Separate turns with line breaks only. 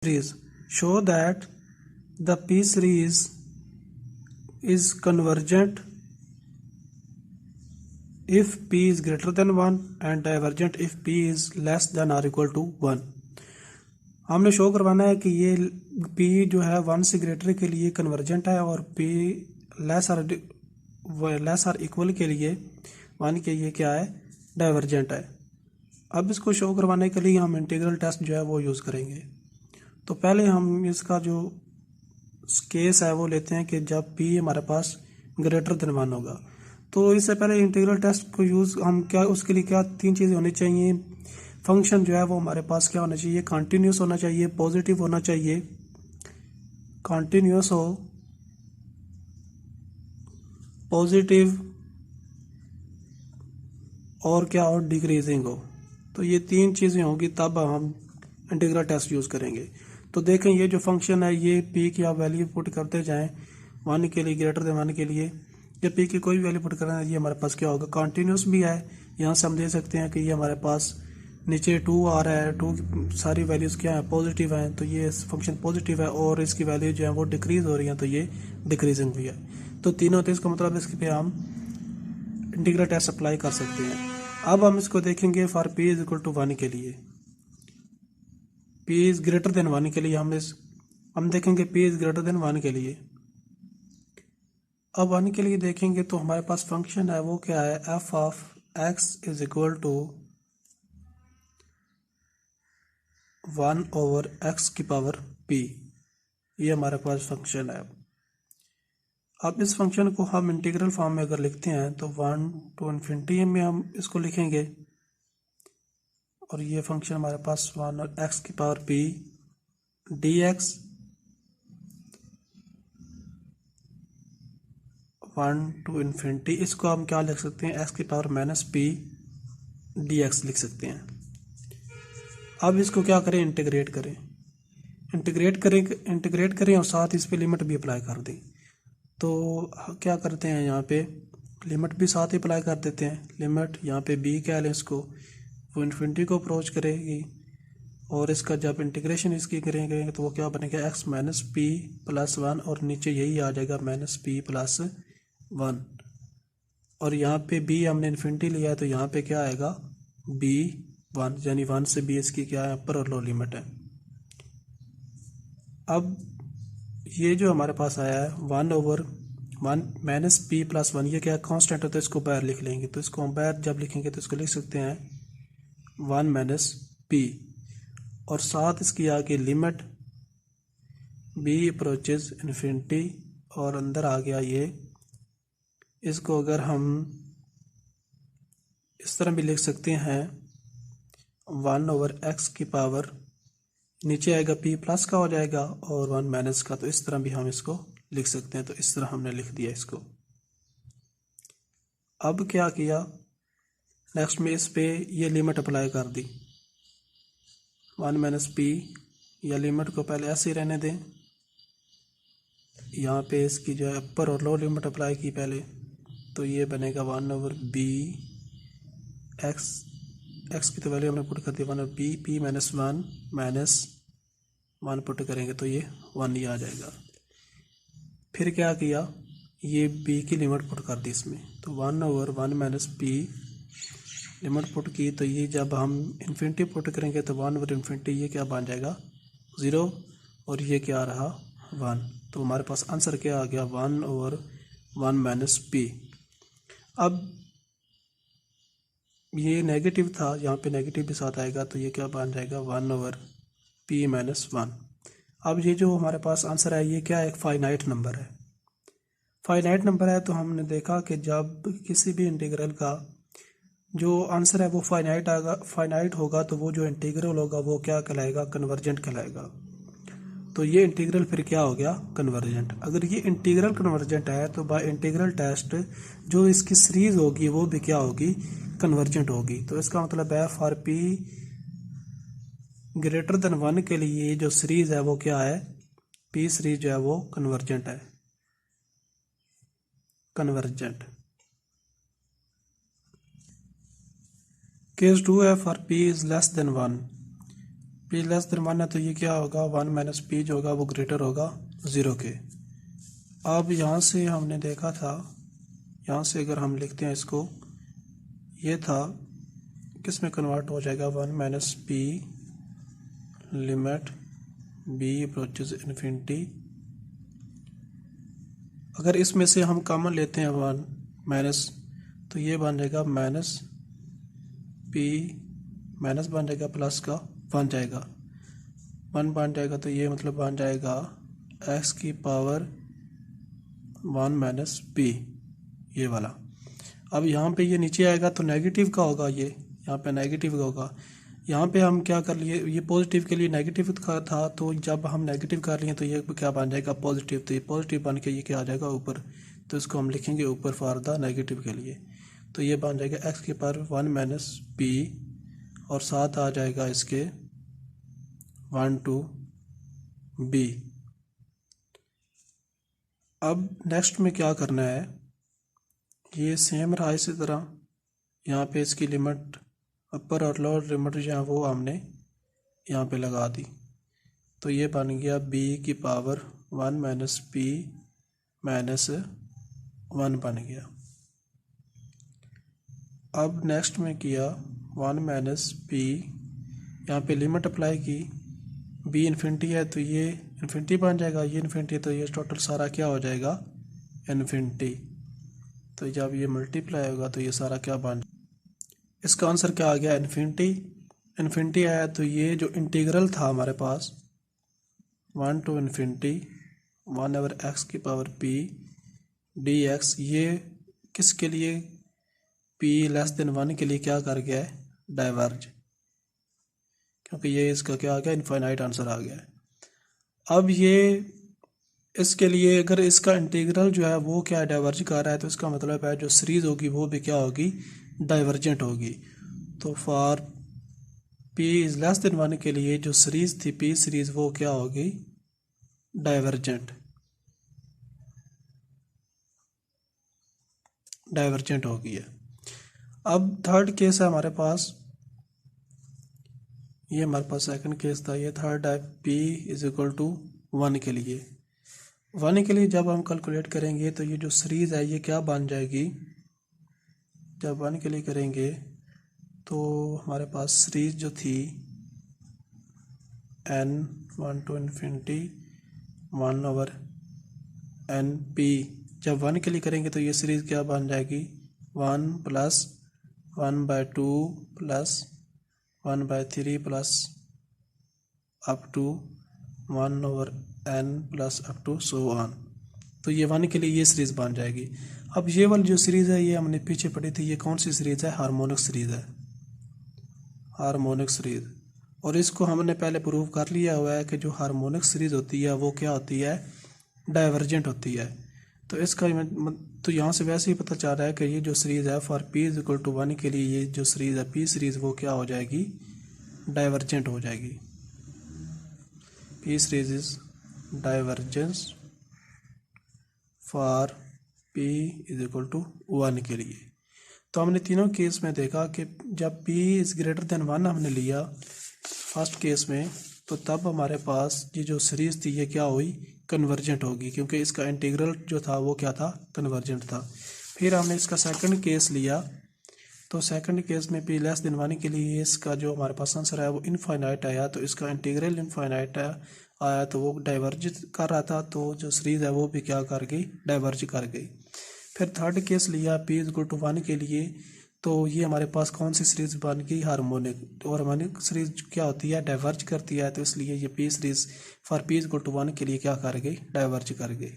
series. Show that the P series is convergent if P is greater than 1 and divergent if P is less than or equal to 1. हमने show करवाना है कि ये P जो है 1 से greater के लिए कन्वर्जेंट है और P लेस और इक्वल के लिए 1 के लिए क्या है, डाइवर्जेंट है. अब इसको शो करवाने के लिए हम इंटीग्रल टेस्ट जो है वो यूज़ करेंगे. तो पहले हम इसका जो केस है वो लेते हैं कि जब P हमारे पास ग्रेटर देन 1 होगा. तो इससे पहले इंटीग्रल टेस्ट को यूज़ हम क्या, उसके लिए क्या 3 चीज़ें होनी चाहिए. फंक्शन जो है वो हमारे पास क्या होना चाहिए, कॉन्टीन्यूस होना चाहिए, पॉजिटिव होना चाहिए, कॉन्टीन्यूस हो, पॉजिटिव और क्या हो, डिक्रीजिंग हो. तो ये 3 चीज़ें होंगी तब हम इंटीग्रल टेस्ट यूज़ करेंगे. तो देखें ये जो फंक्शन है ये P की आप वैल्यू पुट करते जाएं 1 के लिए, ग्रेटर देन 1 के लिए, या P की कोई वैल्यू पुट करना है, ये हमारे पास क्या होगा, कॉन्टीन्यूस भी है. यहाँ से हम दे सकते हैं कि ये हमारे पास नीचे 2 आ रहा है, 2 सारी वैल्यूज़ क्या है, पॉजिटिव हैं, तो ये फंक्शन पॉजिटिव है और इसकी वैल्यू जो है वो डिक्रीज़ हो रही है, तो ये डिक्रीजिंग भी है. तो तीनों होते हैं, इसका मतलब इसके पे हम इंटीग्रल टेस्ट अप्लाई कर सकते हैं. अब हम इसको देखेंगे for P is equal to 1 के लिए, P इज ग्रेटर देन 1 के लिए हम देखेंगे P इज ग्रेटर देन 1 के लिए. अब 1 के लिए देखेंगे तो हमारे पास फंक्शन है वो क्या है, f of x is equal to 1 over x की पावर p. ये हमारे पास फंक्शन है. अब इस फंक्शन को हम इंटीग्रल फॉर्म में अगर लिखते हैं तो 1 to infinity में हम इसको लिखेंगे और ये फंक्शन हमारे पास 1 और x की power p dx 1 to infinity, इसको हम क्या लिख सकते हैं, x की पावर माइनस p dx लिख सकते हैं. अब इसको क्या करें, इंटीग्रेट करें और साथ इस पे लिमिट भी अप्लाई कर दें. तो क्या करते हैं, यहाँ पे लिमिट भी साथ ही अप्लाई कर देते हैं. लिमिट यहाँ पे b क्या लें, इसको वो इन्फिनिटी को अप्रोच करेगी और इसका जब इंटीग्रेशन इसकी करेंगे तो वो क्या बनेगा, x माइनस पी प्लस 1 और नीचे यही आ जाएगा माइनस पी प्लस 1. और यहाँ पे b हमने इन्फिनिटी लिया है तो यहाँ पे क्या आएगा, b 1, यानी 1 से b इसकी क्या है, अपर और लो लिमिट है. अब ये जो हमारे पास आया है 1 ओवर 1 माइनस पी प्लस 1, ये क्या कांस्टेंट होता है, इसको बाहर लिख लेंगे. तो इसको हम बाहर जब लिखेंगे तो इसको लिख सकते हैं 1 माइनस पी और साथ इसकी आगे लिमिट b अप्रोचेज इन्फिनिटी और अंदर आ गया ये. इसको अगर हम इस तरह भी लिख सकते हैं 1 ओवर x की पावर, नीचे आएगा p प्लस का हो जाएगा और 1 माइनस का. तो इस तरह भी हम इसको लिख सकते हैं. तो इस तरह हमने लिख दिया इसको. अब क्या किया, नेक्स्ट में इस पे ये लिमिट अप्लाई कर दी 1 माइनस पी, या लिमिट को पहले ऐसे ही रहने दें. यहाँ पे इसकी जो है अपर और लो लिमिट अप्लाई की पहले, तो ये बनेगा 1 ओवर बी एक्स की तो वैल्यू हमने पुट कर दी 1 over B P minus 1 minus 1 put करेंगे तो ये 1 ही आ जाएगा. फिर क्या किया, ये b की लिमिट पुट कर दी इसमें, तो 1 over 1 minus P limit put की. तो ये जब हम इन्फिनिटी पुट करेंगे तो 1 ओवर इन्फिनिटी ये क्या बन जाएगा 0 और ये क्या रहा 1. तो हमारे पास आंसर क्या आ गया 1 ओवर 1 माइनस पी. अब ये नेगेटिव था, यहाँ पे नेगेटिव भी साथ आएगा तो ये क्या बन जाएगा 1 ओवर पी माइनस 1. अब ये जो हमारे पास आंसर है ये क्या है, एक फाइनाइट नंबर है. फाइनाइट नंबर है तो हमने देखा कि जब किसी भी इंटीग्रल का जो आंसर है वो फाइनाइट होगा तो वो जो इंटीग्रल होगा वो क्या कहलाएगा, कन्वर्जेंट कहलाएगा. तो ये इंटीग्रल फिर क्या हो गया, कन्वर्जेंट. अगर ये इंटीग्रल कन्वर्जेंट है तो बाय इंटीग्रल टेस्ट जो इसकी सीरीज होगी वो भी क्या होगी, कन्वर्जेंट होगी. तो इसका मतलब है फॉर पी ग्रेटर देन 1 के लिए जो सीरीज है वो क्या है, पी सीरीज जो है वो कन्वर्जेंट है, कन्वर्जेंट. केस 2 है for p is less than 1. P less than 1 है तो ये क्या होगा, 1 माइनस पी जो होगा वो ग्रेटर होगा 0 के। अब यहाँ से हमने देखा था, यहाँ से अगर हम लिखते हैं इसको, ये था किस में कन्वर्ट हो जाएगा, 1 minus P limit B approaches infinity. अगर इसमें से हम कॉमन लेते हैं 1 माइनस, तो ये बन जाएगा माइनस पी, माइनस बन जाएगा प्लस का 1 जाएगा, 1 बन जाएगा तो ये मतलब बन जाएगा एक्स की पावर 1 माइनस पी, ये वाला। अब यहाँ पे ये नीचे आएगा तो नेगेटिव का होगा, ये यहाँ पे नेगेटिव का होगा। यहाँ पे हम क्या कर लिए, ये पॉजिटिव के लिए नेगेटिव का था, तो जब हम नेगेटिव कर लिए तो ये क्या बन जाएगा, पॉजिटिव। तो ये पॉजिटिव बन के ये क्या आ जाएगा ऊपर, तो इसको हम लिखेंगे ऊपर फॉर द नेगेटिव के लिए। तो ये बन जाएगा एक्स के पावर 1 माइनस पी, और साथ आ जाएगा इसके 1 टू बी। अब नेक्स्ट में क्या करना है, ये सेम रहा इसी तरह, यहाँ पे इसकी लिमिट अपर और लोअर लिमिट जो है वो हमने यहाँ पे लगा दी, तो ये बन गया b की पावर 1 माइनस पी माइनस 1 बन गया। अब नेक्स्ट में किया 1 माइनस पी, यहाँ पे लिमिट अप्लाई की, b इन्फिनिटी है तो ये इन्फिनिटी बन जाएगा, ये इन्फिनिटी तो ये टोटल सारा क्या हो जाएगा, इन्फिनिटी। तो जब ये मल्टीप्लाई होगा तो ये सारा क्या बन, इसका आंसर क्या आ गया, इन्फिनिटी। इन्फिनिटी आया तो ये जो इंटीग्रल था हमारे पास 1 टू इन्फिनिटी 1 ओवर एक्स की पावर पी डी एक्स, ये किसके लिए, p लेस देन 1 के लिए क्या कर गया है, डाइवर्ज, क्योंकि ये इसका क्या आ गया, इनफाइनाइट आंसर आ गया है। अब ये इसके लिए अगर इसका इंटीग्रल जो है वो क्या डाइवर्ज कर रहा है, तो इसका मतलब है जो सीरीज होगी वो भी क्या होगी, डाइवर्जेंट होगी। तो for p is less than 1 के लिए जो सीरीज थी p सीरीज वो क्या होगी, डाइवर्जेंट, डाइवर्जेंट होगी है। अब थर्ड केस है हमारे पास, ये हमारे पास सेकंड केस था, ये थर्ड है p इज इक्वल टू 1 के लिए। 1 के लिए जब हम कैलकुलेट करेंगे तो ये जो सीरीज है ये क्या बन जाएगी, जब 1 के लिए करेंगे तो हमारे पास सीरीज जो थी n 1 to infinity 1 over n p, जब 1 के लिए करेंगे तो ये सीरीज क्या बन जाएगी, 1 plus 1/2 plus 1/3 plus up to 1 over n plus up to so on. तो ये 1 के लिए ये सीरीज बन जाएगी। अब ये वाली जो सीरीज है ये हमने पीछे पढ़ी थी, ये कौन सी सीरीज है, हार्मोनिक सीरीज है, हार्मोनिक सीरीज। और इसको हमने पहले प्रूव कर लिया हुआ है कि जो हार्मोनिक सीरीज होती है वो क्या होती है, डाइवर्जेंट होती है। तो इसका तो यहाँ से वैसे ही पता चल रहा है कि ये जो सीरीज है for p is equal to 1 के लिए ये जो सीरीज है p सीरीज वो क्या हो जाएगी, डाइवर्जेंट हो जाएगी। p series is divergence for p is equal to 1 के लिए। तो हमने तीनों केस में देखा कि जब p इज ग्रेटर देन 1 हमने लिया फर्स्ट केस में, तो तब हमारे पास ये जो सीरीज थी ये क्या हुई, कन्वर्जेंट होगी, क्योंकि इसका इंटीग्रल जो था वो क्या था, कन्वर्जेंट था। फिर हमने इसका सेकंड केस लिया, तो सेकंड केस में p लेस देन 1 के लिए इसका जो हमारे पास आंसर आया वो इनफाइनाइट आया, तो इसका इंटीग्रल इनफाइनाइट आया तो वो डाइवर्ज कर रहा था, तो जो सीरीज है वो भी क्या कर गई, डाइवर्ज कर गई। फिर थर्ड केस लिया p इज इक्वल टू 1 के लिए, तो ये हमारे पास कौन सी सीरीज बन गई, हार्मोनिक। और हार्मोनिक सीरीज क्या होती है, डाइवर्ज करती है, तो इसलिए ये p series for p is equal to 1 के लिए क्या कर गई, डाइवर्ज कर गई।